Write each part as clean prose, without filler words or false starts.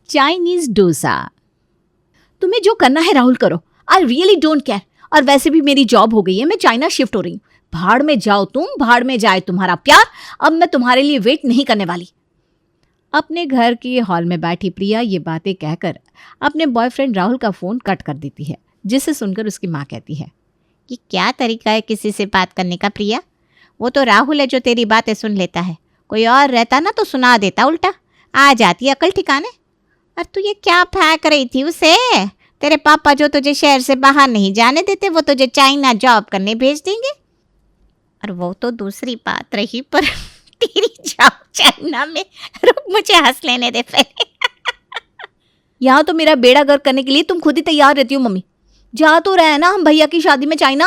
Chinese dosa. तुम्हें जो करना है राहुल करो, आई रियली डोंट केयर। और वैसे भी मेरी जॉब हो गई है, मैं चाइना शिफ्ट हो रही हूँ। भाड़ में जाओ तुम, भाड़ में जाए तुम्हारा प्यार। अब मैं तुम्हारे लिए वेट नहीं करने वाली। अपने घर के हॉल में बैठी प्रिया ये बातें कहकर अपने बॉयफ्रेंड राहुल का फोन कट कर देती है, जिसे सुनकर उसकी माँ कहती है, ये क्या तरीका है किसी से बात करने का प्रिया? वो तो राहुल है जो तेरी बातें सुन लेता है, कोई और रहता ना तो सुना देता उल्टा। आ जाती अकल ठिकाने। और तू ये क्या फेंक रही थी उसे? तेरे पापा जो तुझे शहर से बाहर नहीं जाने देते, वो तुझे चाइना जॉब करने भेज देंगे। और वो तो दूसरी बात रही, पर तेरी जॉब चाइना में, रुक मुझे हंस लेने दे पहले। यहाँ तो मेरा बेड़ा गर्क करने के लिए तुम खुद ही तैयार रहती हो मम्मी। जा तो रहे हैं ना हम भैया की शादी में चाइना।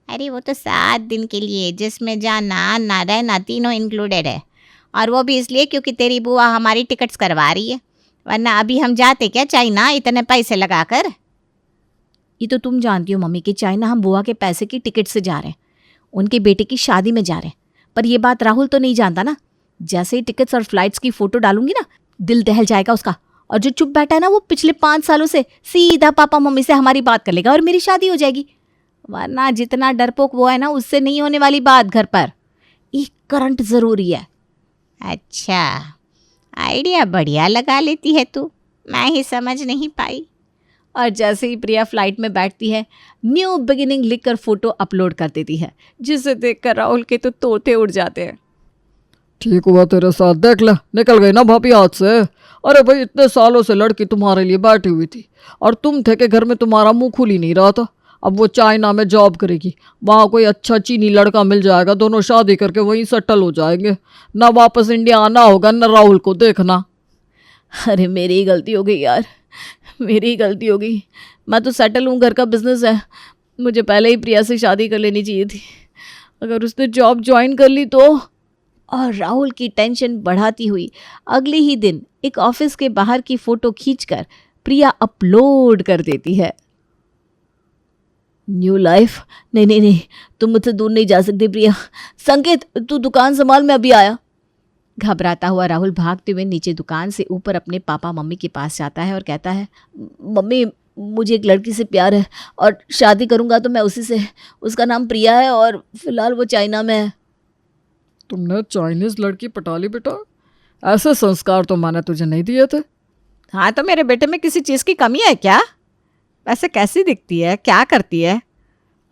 अरे वो तो 7 दिन के लिए, जिसमें जाना आना रहना तीनों इंक्लूडेड है। और वो भी इसलिए क्योंकि तेरी बुआ हमारी टिकट्स करवा रही है, वरना अभी हम जाते क्या चाइना इतने पैसे लगाकर। ये तो तुम जानती हो मम्मी कि चाइना हम बुआ के पैसे की टिकट से जा रहे हैं, उनके बेटे की शादी में जा रहे हैं। पर ये बात राहुल तो नहीं जानता ना। जैसे ही टिकट्स और फ्लाइट्स की फोटो डालूंगी ना, दिल दहल जाएगा उसका। और जो चुप बैठा है ना, वो पिछले 5 सालों से सीधा पापा मम्मी से हमारी बात कर लेगा और मेरी शादी हो जाएगी। वरना जितना डरपोक वो है ना, उससे नहीं होने वाली बात घर पर। एक करंट जरूरी है। अच्छा, आइडिया बढ़िया लगा लेती है तू, मैं ही समझ नहीं पाई। और जैसे ही प्रिया फ्लाइट में बैठती है, न्यू बिगिनिंग लिखकर फोटो अपलोड कर देती है, जिसे देखकर राहुल के तो तोते उड़ जाते हैं। ठीक हुआ तेरे साथ, देख ले निकल गई ना भाभी हाथ से। अरे भाई, इतने सालों से लड़की तुम्हारे लिए बैठी हुई थी और तुम थे कि घर में तुम्हारा मुंह खुल ही नहीं रहा था। अब वो चाइना में जॉब करेगी, वहाँ कोई अच्छा चीनी लड़का मिल जाएगा, दोनों शादी करके वहीं सेटल हो जाएंगे। ना वापस इंडिया आना होगा, ना राहुल को देखना। अरे मेरी ही गलती हो गई यार, मेरी ही गलती हो गई। मैं तो सेटल हूँ, घर का बिजनेस है। मुझे पहले ही प्रिया से शादी कर लेनी चाहिए थी। अगर उसने जॉब ज्वाइन कर ली तो। और राहुल की टेंशन बढ़ाती हुई अगले ही दिन एक ऑफिस के बाहर की फोटो खींचकर प्रिया अपलोड कर देती है। New life. नहीं नहीं नहीं, तुम मुझसे दूर नहीं जा सकती प्रिया। संकेत, तू दुकान संभाल, मैं अभी आया। घबराता हुआ राहुल भागते हुए नीचे दुकान से ऊपर अपने पापा मम्मी के पास जाता है और कहता है, मम्मी मुझे एक लड़की से प्यार है और शादी करूंगा तो मैं उसी से। उसका नाम प्रिया है और फिलहाल वो चाइना में है। तुमने चाइनीज लड़की पटा ली बेटा? ऐसे संस्कार तो मैंने तुझे नहीं दिए थे। हाँ, तो मेरे बेटे में किसी चीज़ की कमी है क्या? वैसे कैसी दिखती है, क्या करती है?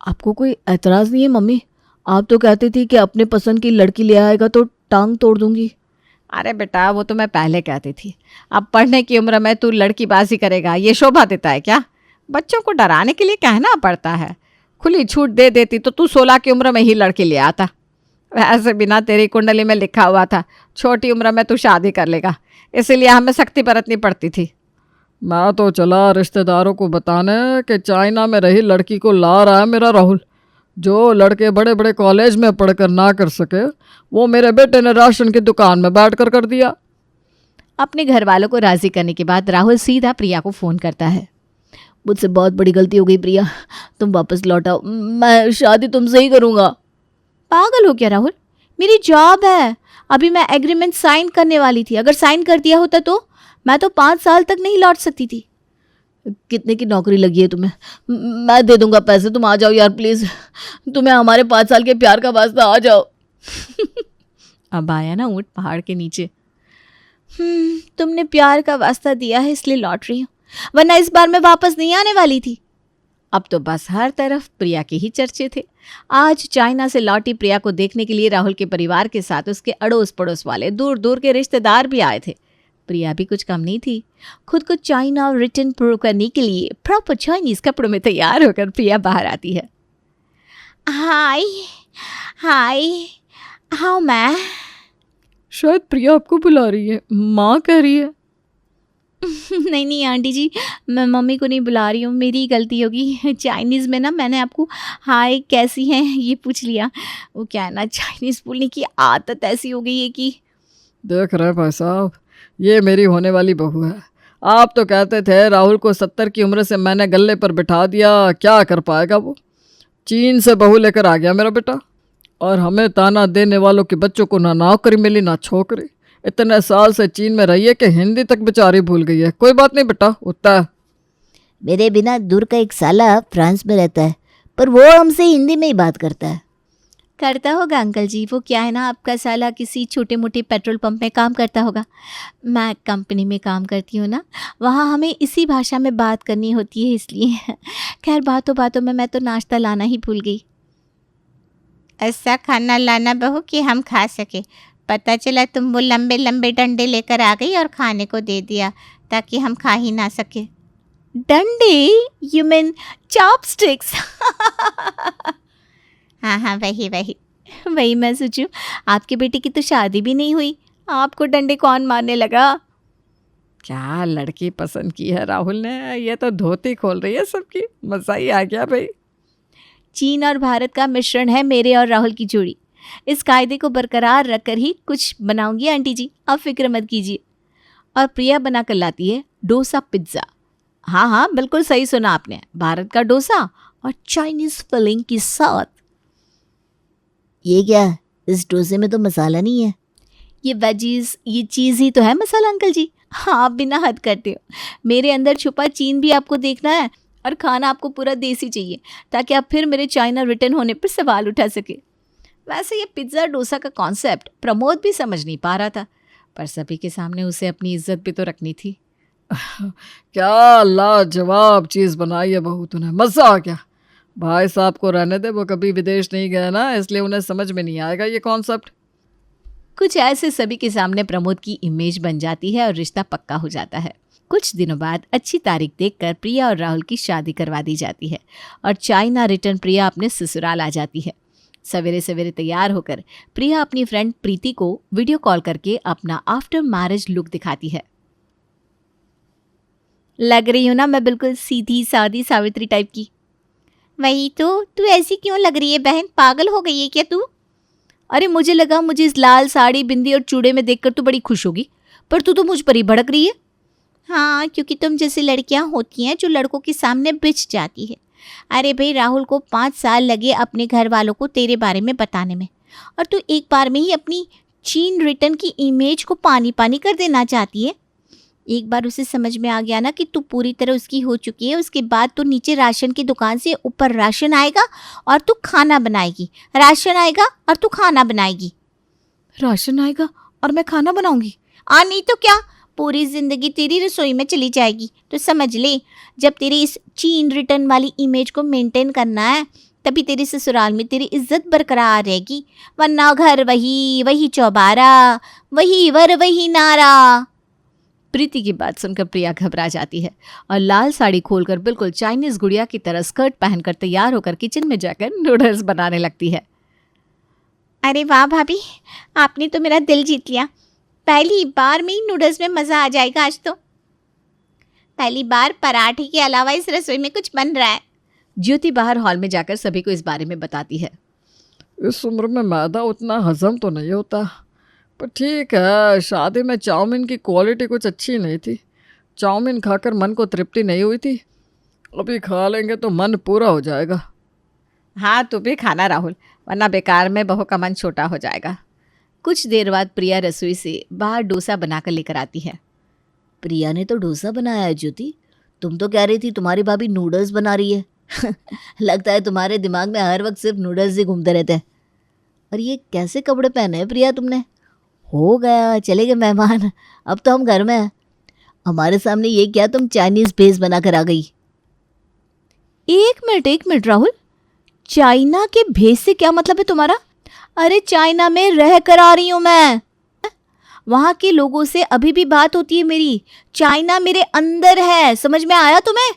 आपको कोई एतराज़ नहीं है मम्मी? आप तो कहती थी कि अपने पसंद की लड़की ले आएगा तो टांग तोड़ दूंगी। अरे बेटा, वो तो मैं पहले कहती थी। अब पढ़ने की उम्र में तू लड़कीबाजी करेगा, ये शोभा देता है क्या? बच्चों को डराने के लिए कहना पड़ता है। खुली छूट दे देती तो तू 16 की उम्र में ही लड़की ले आता। वैसे बिना तेरी कुंडली में लिखा हुआ था छोटी उम्र में तू शादी कर लेगा, इसीलिए हमें सख्ती बरतनी पड़ती थी। मैं तो चला रिश्तेदारों को बताने कि चाइना में रही लड़की को ला रहा है मेरा राहुल। जो लड़के बड़े बड़े कॉलेज में पढ़कर ना कर सके, वो मेरे बेटे ने राशन की दुकान में बैठकर कर दिया। अपने घर वालों को राजी करने के बाद राहुल सीधा प्रिया को फ़ोन करता है। मुझसे बहुत बड़ी गलती हो गई प्रिया, तुम वापस लौट आओ, मैं शादी तुमसे ही करूँगा। पागल हो क्या राहुल? मेरी जॉब है, अभी मैं एग्रीमेंट साइन करने वाली थी। अगर साइन कर दिया होता तो मैं तो 5 साल तक नहीं लौट सकती थी। कितने की नौकरी लगी है तुम्हें? मैं दे दूंगा पैसे, तुम आ जाओ यार प्लीज़। तुम्हें हमारे 5 साल के प्यार का वास्ता, आ जाओ। अब आया ना ऊँट पहाड़ के नीचे। तुमने प्यार का वास्ता दिया है इसलिए लौट रही हूँ, वरना इस बार मैं वापस नहीं आने वाली थी। अब तो बस हर तरफ प्रिया के ही चर्चे थे। आज चाइना से लौटी प्रिया को देखने के लिए राहुल के परिवार के साथ उसके अड़ोस पड़ोस वाले दूर दूर के रिश्तेदार भी आए थे। प्रिया भी कुछ कम नहीं थी। खुद को चाइना रिटर्न प्रूव करने के लिए प्रॉपर चाइनीज कपड़ों में तैयार होकर प्रिया बाहर आती है। हाय हाय, हाउ मैं? शायद प्रिया आपको बुला रही है, माँ कह रही है। नहीं नहीं आंटी जी, मैं मम्मी को नहीं बुला रही हूँ, मेरी गलती होगी। चाइनीज़ में ना मैंने आपको हाय कैसी हैं ये पूछ लिया। वो क्या है ना, चाइनीज़ बोलने की आदत ऐसी हो गई है कि। देख रहे भाई साहब, ये मेरी होने वाली बहू है। आप तो कहते थे राहुल को 70 की उम्र से मैंने गले पर बिठा दिया, क्या कर पाएगा वो। चीन से बहू लेकर आ गया मेरा बेटा, और हमें ताना देने वालों के बच्चों को ना नौकरी मिली ना छोकरी। इतने साल से चीन में रही है कि हिंदी तक बेचारी भूल गई है। कोई बात नहीं बेटा, उतना है। मेरे बिना दूर का एक साला फ्रांस में रहता है, पर वो हमसे हिंदी में ही बात करता है। करता होगा अंकल जी, वो क्या है ना, आपका साला किसी छोटे मोटे पेट्रोल पंप में काम करता होगा। मैं कंपनी में काम करती हूँ ना, वहाँ हमें इसी भाषा में बात करनी होती है, इसलिए। खैर बातों बातों में मैं तो नाश्ता लाना ही भूल गई। ऐसा खाना लाना बहू कि हम खा सके। पता चला तुम वो लंबे लंबे डंडे लेकर आ गई और खाने को दे दिया ताकि हम खा ही ना सके। डंडे? You mean chopsticks? हाँ हाँ, वही वही। वही मैं सोचूं, आपकी बेटी की तो शादी भी नहीं हुई, आपको डंडे कौन मारने लगा? क्या लड़की पसंद की है राहुल ने, ये तो धोती खोल रही है सबकी। मज़ा ही आ गया भाई। चीन और भारत का मिश्रण है मेरे और राहुल की जोड़ी। इस कायदे को बरकरार रखकर ही कुछ बनाऊंगी आंटी जी, आप फिक्र मत कीजिए। और प्रिया बना कर लाती है डोसा पिज्ज़ा। हाँ हाँ, बिल्कुल सही सुना आपने, भारत का डोसा और चाइनीज़ फिलिंग के साथ। ये क्या, इस डोसे में तो मसाला नहीं है। ये वेजीज, ये चीज़ ही तो है मसाला अंकल जी। हाँ, आप बिना हद करते हो। मेरे अंदर छुपा चीन भी आपको देखना है, और खाना आपको पूरा देसी चाहिए, ताकि आप फिर मेरे चाइना रिटर्न होने पर सवाल उठा सके। वैसे ये पिज़्ज़ा डोसा का कॉन्सेप्ट प्रमोद भी समझ नहीं पा रहा था, पर सभी के सामने उसे अपनी इज्जत भी तो रखनी थी। क्या लाजवाब चीज़ बनाई है बहू तूने, मज़ा आ गया। भाई साहब को रहने दे, वो कभी विदेश नहीं गए ना, इसलिए उन्हें समझ में नहीं आएगा ये कॉन्सेप्ट। कुछ ऐसे सभी के सामने प्रमोद की इमेज बन जाती है और रिश्ता पक्का हो जाता है। कुछ दिनों बाद अच्छी तारीख देखकर प्रिया और राहुल की शादी करवा दी जाती है और चाइना रिटर्न प्रिया अपने ससुराल आ जाती है। सवेरे सवेरे तैयार होकर प्रिया अपनी फ्रेंड प्रीति को वीडियो कॉल करके अपना आफ्टर मैरिज लुक दिखाती है। लग रही हूँ ना मैं बिल्कुल सीधी सादी सावित्री टाइप की? वही तो, तू ऐसी क्यों लग रही है बहन, पागल हो गई है क्या तू? अरे मुझे लगा मुझे इस लाल साड़ी, बिंदी और चूड़े में देखकर तू बड़ी खुश होगी, पर तू तो मुझ पर ही भड़क रही है। हाँ, क्योंकि तुम जैसी लड़कियां होती हैं जो लड़कों के सामने बिछ जाती है। अरे भाई, राहुल को 5 साल लगे अपने घर वालों को तेरे बारे में बताने में, और तू एक बार में ही अपनी चीन रिटर्न की इमेज को पानी पानी कर देना चाहती है। एक बार उसे समझ में आ गया ना कि तू पूरी तरह उसकी हो चुकी है, उसके बाद तो नीचे राशन की दुकान से ऊपर राशन आएगा और तू खाना बनाएगी, राशन आएगा और तू खाना बनाएगी। राशन आएगा और मैं खाना बनाऊंगी? नहीं तो क्या, पूरी जिंदगी तेरी रसोई में चली जाएगी। तो समझ ले, जब तेरी इस चीन रिटर्न वाली इमेज को मेंटेन करना है, तभी तेरे ससुराल में तेरी इज्जत बरकरार रहेगी, वरना घर वही वही चौबारा, वही वर वही नारा। प्रीति की बात सुनकर प्रिया घबरा जाती है और लाल साड़ी खोलकर बिल्कुल चाइनीज गुड़िया की तरह स्कर्ट पहनकर तैयार होकर किचन में जाकर नूडल्स बनाने लगती है। अरे वाह भाभी, आपने तो मेरा दिल जीत लिया। पहली बार में ही नूडल्स में मज़ा आ जाएगा आज तो। पहली बार पराठे के अलावा इस रसोई में कुछ बन रहा है। ज्योति बाहर हॉल में जाकर सभी को इस बारे में बताती है। इस उम्र में मैदा उतना हजम तो नहीं होता, पर ठीक है, शादी में चाउमीन की क्वालिटी कुछ अच्छी नहीं थी। चाउमीन खाकर मन को तृप्ति नहीं हुई थी, अभी खा लेंगे तो मन पूरा हो जाएगा। हाँ, तू भी खाना राहुल, वरना बेकार में बहू का मन छोटा हो जाएगा। कुछ देर बाद प्रिया रसोई से बाहर डोसा बनाकर लेकर आती है। प्रिया ने तो डोसा बनाया है ज्योति, तुम तो कह रही थी तुम्हारी भाभी नूडल्स बना रही है। लगता है तुम्हारे दिमाग में हर वक्त सिर्फ नूडल्स ही घूमते रहते हैं। और ये कैसे कपड़े पहने हैं प्रिया तुमने? हो गया, चले गए मेहमान, अब तो हम घर में हैं। हमारे सामने ये क्या तुम चाइनीज भेस बनाकर आ गई? एक मिनट राहुल, चाइना के भेस से क्या मतलब है तुम्हारा? अरे चाइना में रह कर आ रही हूं मैं, वहां के लोगों से अभी भी बात होती है मेरी। चाइना मेरे अंदर है, समझ में आया तुम्हें?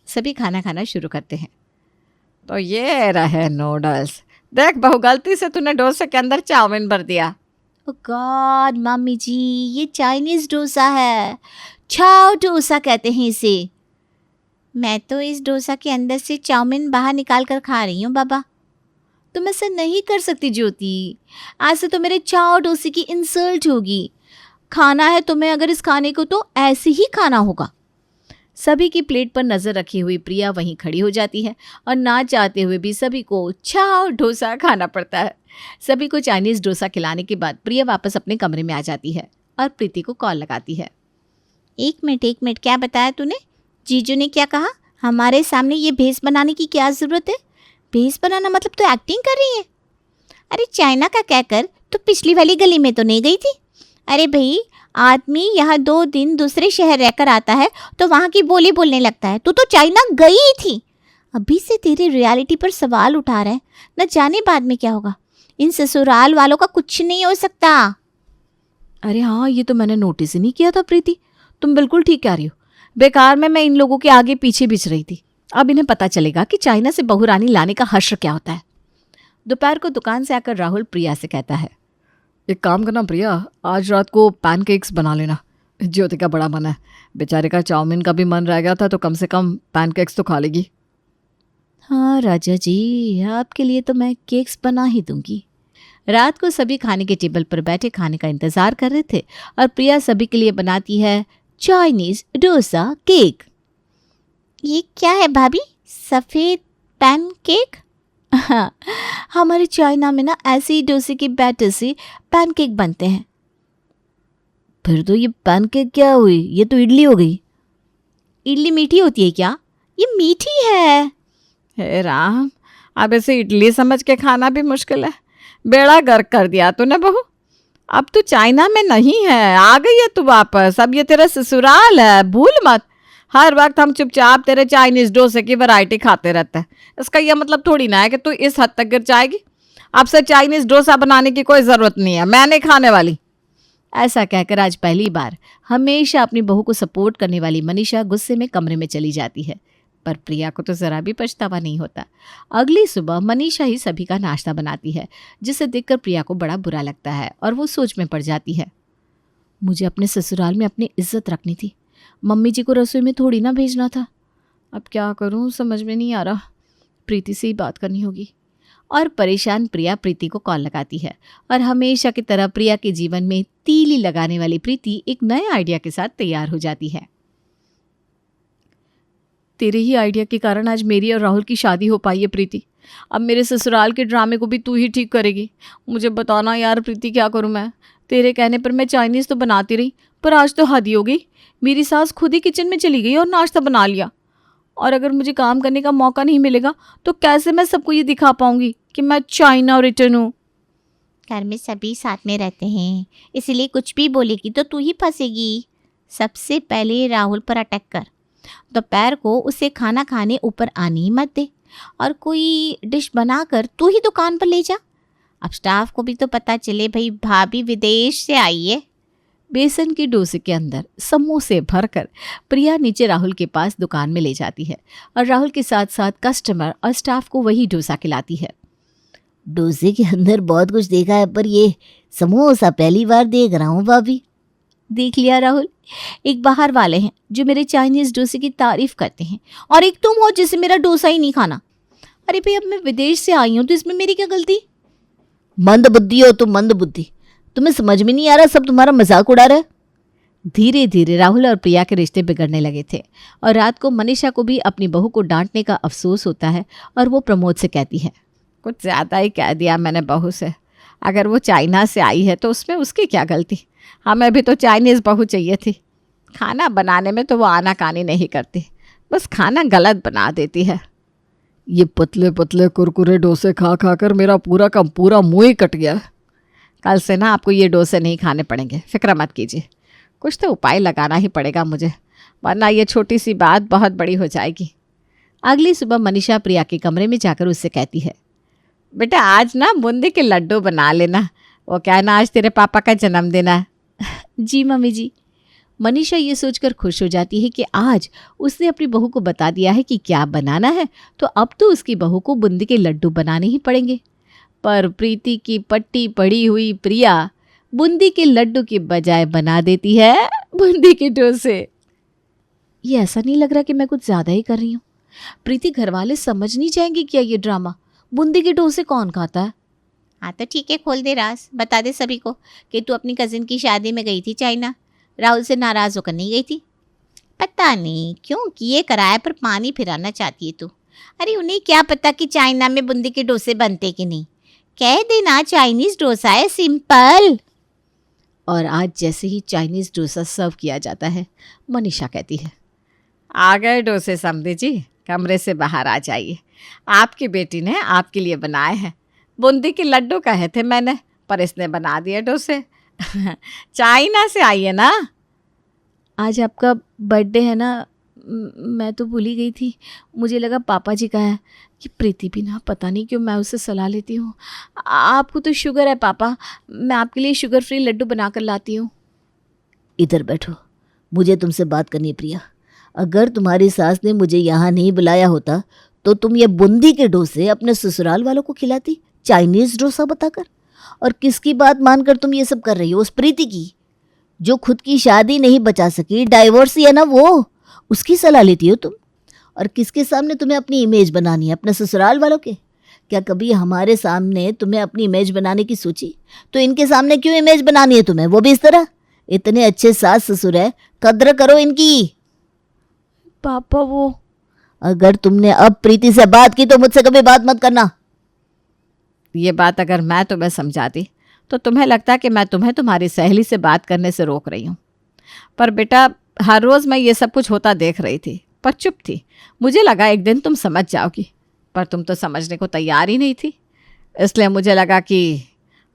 सभी खाना खाना शुरू करते हैं। तो ये रहे नूडल्स, देख बहू, गलती से तूने डोसे के अंदर चाउमीन भर दिया। ओह गॉड मम्मी जी, ये चाइनीज डोसा है, छाव डोसा कहते हैं इसे। मैं तो इस डोसा के अंदर से चाउमीन बाहर निकाल कर खा रही हूँ बाबा। तुम ऐसा नहीं कर सकती ज्योति, आज से तो मेरे चाव डोसे की इंसल्ट होगी। खाना है तुम्हें अगर इस खाने को तो ऐसे ही खाना होगा। सभी की प्लेट पर नजर रखी हुई प्रिया वहीं खड़ी हो जाती है और ना चाहते हुए भी सभी को चाव डोसा खाना पड़ता है। सभी को चाइनीज डोसा खिलाने के बाद प्रिया वापस अपने कमरे में आ जाती है और प्रीति को कॉल लगाती है। एक मिनट, क्या बताया तूने? जीजू ने क्या कहा? हमारे सामने ये भेस बनाने की क्या ज़रूरत है? भेस बनाना मतलब तो एक्टिंग कर रही है? अरे चाइना का कहकर तो पिछली वाली गली में तो नहीं गई थी? अरे भाई, आदमी यहाँ 2 दिन दूसरे शहर रहकर आता है तो वहाँ की बोली बोलने लगता है। तू तो चाइना गई ही थी। अभी से तेरे रियलिटी पर सवाल उठा रहा है, न जाने बाद में क्या होगा। इन ससुराल वालों का कुछ नहीं हो सकता। अरे हाँ, ये तो मैंने नोटिस ही नहीं किया था प्रीति, तुम बिल्कुल ठीक कह रही हो। बेकार में मैं इन लोगों के आगे पीछे बिछ रही थी। अब इन्हें पता चलेगा कि चाइना से बहू रानी लाने का हश्र क्या होता है। दोपहर को दुकान से आकर राहुल प्रिया से कहता है, एक काम करना प्रिया, आज रात को पैनकेक्स बना लेना। ज्योति का बड़ा मन है, बेचारे का चाउमीन का भी मन रह गया था, तो कम से कम पैनकेक्स तो खा लेगी। हाँ राजा जी, आपके लिए तो मैं केक्स बना ही दूंगी। रात को सभी खाने के टेबल पर बैठे खाने का इंतजार कर रहे थे और प्रिया सभी के लिए बनाती है चाइनीज डोसा केक। ये क्या है भाभी? सफ़ेद पैनकेक? हाँ, हमारे चाइना में ना ऐसे ही डोसे के बैटर से पैनकेक बनते हैं। फिर तो ये पैनकेक क्या हुई? ये तो इडली हो गई। इडली मीठी होती है क्या? ये मीठी है। हे राम, अब ऐसे इडली समझ के खाना भी मुश्किल है। बेड़ा गर्क कर दिया तूने बहू। अब तू चाइना में नहीं है, आ गई है तू वापस। अब ये तेरा ससुराल है, भूल मत। हर वक्त हम चुपचाप तेरे चाइनीज डोसे की वैरायटी खाते रहते हैं। इसका यह मतलब थोड़ी ना है कि तू इस हद तक गिर जाएगी। अब से चाइनीज डोसा बनाने की कोई ज़रूरत नहीं है, मैं नहीं खाने वाली। ऐसा कहकर आज पहली बार हमेशा अपनी बहू को सपोर्ट करने वाली मनीषा गुस्से में कमरे में चली जाती है। पर प्रिया को तो ज़रा भी पछतावा नहीं होता। अगली सुबह मनीषा ही सभी का नाश्ता बनाती है, जिसे देखकर प्रिया को बड़ा बुरा लगता है और वो सोच में पड़ जाती है। मुझे अपने ससुराल में अपनी इज्जत रखनी थी, मम्मी जी को रसोई में थोड़ी ना भेजना था। अब क्या करूं, समझ में नहीं आ रहा। प्रीति से ही बात करनी होगी। और परेशान प्रिया प्रीति को कॉल लगाती है और हमेशा की तरह प्रिया के जीवन में तीली लगाने वाली प्रीति एक नए आइडिया के साथ तैयार हो जाती है। तेरे ही आइडिया के कारण आज मेरी और राहुल की शादी हो पाई है प्रीति। अब मेरे ससुराल के ड्रामे को भी तू ही ठीक करेगी। मुझे बताना यार प्रीति, क्या करूं मैं? तेरे कहने पर मैं चाइनीज़ तो बनाती रही, पर आज तो हद ही हो गई। मेरी सास खुद ही किचन में चली गई और नाश्ता बना लिया। और अगर मुझे काम करने का मौका नहीं मिलेगा तो कैसे मैं सबको ये दिखा पाऊंगी कि मैं चाइना रिटर्न हूँ। घर में सभी साथ में रहते हैं, इसलिए कुछ भी बोलेगी तो तू ही फंसेगी। सबसे पहले राहुल पर अटैक कर। दोपहर को उसे खाना खाने ऊपर आने ही मत दे और कोई डिश बनाकर तू ही दुकान पर ले जा। अब स्टाफ को भी तो पता चले भाई भाभी विदेश से आई है। बेसन के डोसे के अंदर समोसे भरकर प्रिया नीचे राहुल के पास दुकान में ले जाती है और राहुल के साथ साथ कस्टमर और स्टाफ को वही डोसा खिलाती है। डोसे के अंदर बहुत कुछ देखा है, पर ये समोसा पहली बार देख रहा हूँ भाभी। देख लिया राहुल, एक बाहर वाले हैं जो मेरे चाइनीज डोसे की तारीफ करते हैं और एक तुम हो जिसे मेरा डोसा ही नहीं खाना। अरे भाई, अब मैं विदेश से आई हूँ तो इसमें मेरी क्या गलती? मंद बुद्धि हो तुम, मंद बुद्धि। तुम्हें समझ में नहीं आ रहा, सब तुम्हारा मजाक उड़ा रहा है। धीरे धीरे राहुल और प्रिया के रिश्ते बिगड़ने लगे थे और रात को मनीषा को भी अपनी बहू को डांटने का अफसोस होता है और वो प्रमोद से कहती है, कुछ ज़्यादा ही कह दिया मैंने बहू से। अगर वो चाइना से आई है तो उसमें उसकी क्या गलती? हमें भी तो चाइनीज़ बहू चाहिए थी। खाना बनाने में तो वो आनाकानी नहीं करती, बस खाना गलत बना देती है। ये पतले पतले कुरकुरे डोसे खा खा कर मेरा पूरा का पूरा मुंह ही कट गया। कल से ना आपको ये डोसे नहीं खाने पड़ेंगे, फिक्र मत कीजिए। कुछ तो उपाय लगाना ही पड़ेगा मुझे, वरना ये छोटी सी बात बहुत बड़ी हो जाएगी। अगली सुबह मनीषा प्रिया के कमरे में जाकर उससे कहती है, बेटा आज ना बूंदी के लड्डू बना लेना। वो क्या है ना, आज तेरे पापा का जन्मदिन है। जी मम्मी जी। मनीषा ये सोचकर खुश हो जाती है कि आज उसने अपनी बहू को बता दिया है कि क्या बनाना है, तो अब तो उसकी बहू को बूंदी के लड्डू बनाने ही पड़ेंगे। पर प्रीति की पट्टी पड़ी हुई प्रिया बूंदी के लड्डू के बजाय बना देती है बूंदी के डोसे। ये ऐसा नहीं लग रहा कि मैं कुछ ज़्यादा ही कर रही हूँ? प्रीति घर वाले समझ नहीं जाएंगे क्या ये ड्रामा? बूंदी के डोसे कौन खाता है? हाँ तो ठीक है, खोल दे राज, बता दे सभी को कि तू अपनी कज़िन की शादी में गई थी चाइना, राहुल से नाराज़ होकर नहीं गई थी। पता नहीं क्यों किए कराए पर पानी फिराना चाहती है तू। अरे उन्हें क्या पता कि चाइना में बूंदी के डोसे बनते कि नहीं। कह देना चाइनीज डोसा है, सिंपल। और आज जैसे ही चाइनीज़ डोसा सर्व किया जाता है, मनीषा कहती है, आ गए डोसे समधी जी, कमरे से बाहर आ जाइए। आपकी बेटी ने आपके लिए बनाए हैं। बूंदी के लड्डू कहे थे मैंने, पर इसने बना दिए डोसे। चाइना से आई है ना। आज आपका बर्थडे है ना, मैं तो भूल ही गई थी। मुझे लगा पापा जी का है। कि प्रीति भी ना, पता नहीं क्यों मैं उससे सलाह लेती हूँ। आपको तो शुगर है पापा, मैं आपके लिए शुगर फ्री लड्डू बना कर लाती हूँ। इधर बैठो, मुझे तुमसे बात करनी है प्रिया। अगर तुम्हारी सास ने मुझे यहाँ नहीं बुलाया होता तो तुम ये बूंदी के डोसे अपने ससुराल वालों को खिलाती, चाइनीज डोसा बताकर। और किसकी बात मानकर तुम ये सब कर रही हो? उस प्रीति की, जो खुद की शादी नहीं बचा सकी, डाइवोर्स है ना वो, उसकी सलाह लेती हो तुम। और किसके सामने तुम्हें अपनी इमेज बनानी है? अपने ससुराल वालों के? क्या कभी हमारे सामने तुम्हें अपनी इमेज बनाने की सोची? तो इनके सामने क्यों इमेज बनानी है तुम्हें, वो भी इस तरह? इतने अच्छे सास ससुर है, कद्र करो इनकी। पापा वो, अगर तुमने अब प्रीति से बात की तो मुझसे कभी बात मत करना। ये बात अगर मैं तुम्हें समझाती तो तुम्हें लगता कि मैं तुम्हें तुम्हारी सहेली से बात करने से रोक रही हूँ। पर बेटा, हर रोज़ मैं ये सब कुछ होता देख रही थी, पर चुप थी। मुझे लगा एक दिन तुम समझ जाओगी, पर तुम तो समझने को तैयार ही नहीं थी। इसलिए मुझे लगा कि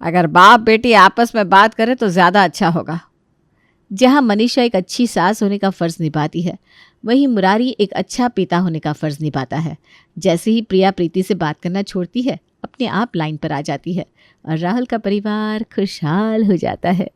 अगर बाप बेटी आपस में बात करें तो ज़्यादा अच्छा होगा। जहाँ मनीषा एक अच्छी सास होने का फ़र्ज़ निभाती है, वहीं मुरारी एक अच्छा पिता होने का फ़र्ज़ निभाता है। जैसे ही प्रिया प्रीति से बात करना छोड़ती है, अपने आप लाइन पर आ जाती है और राहुल का परिवार खुशहाल हो जाता है।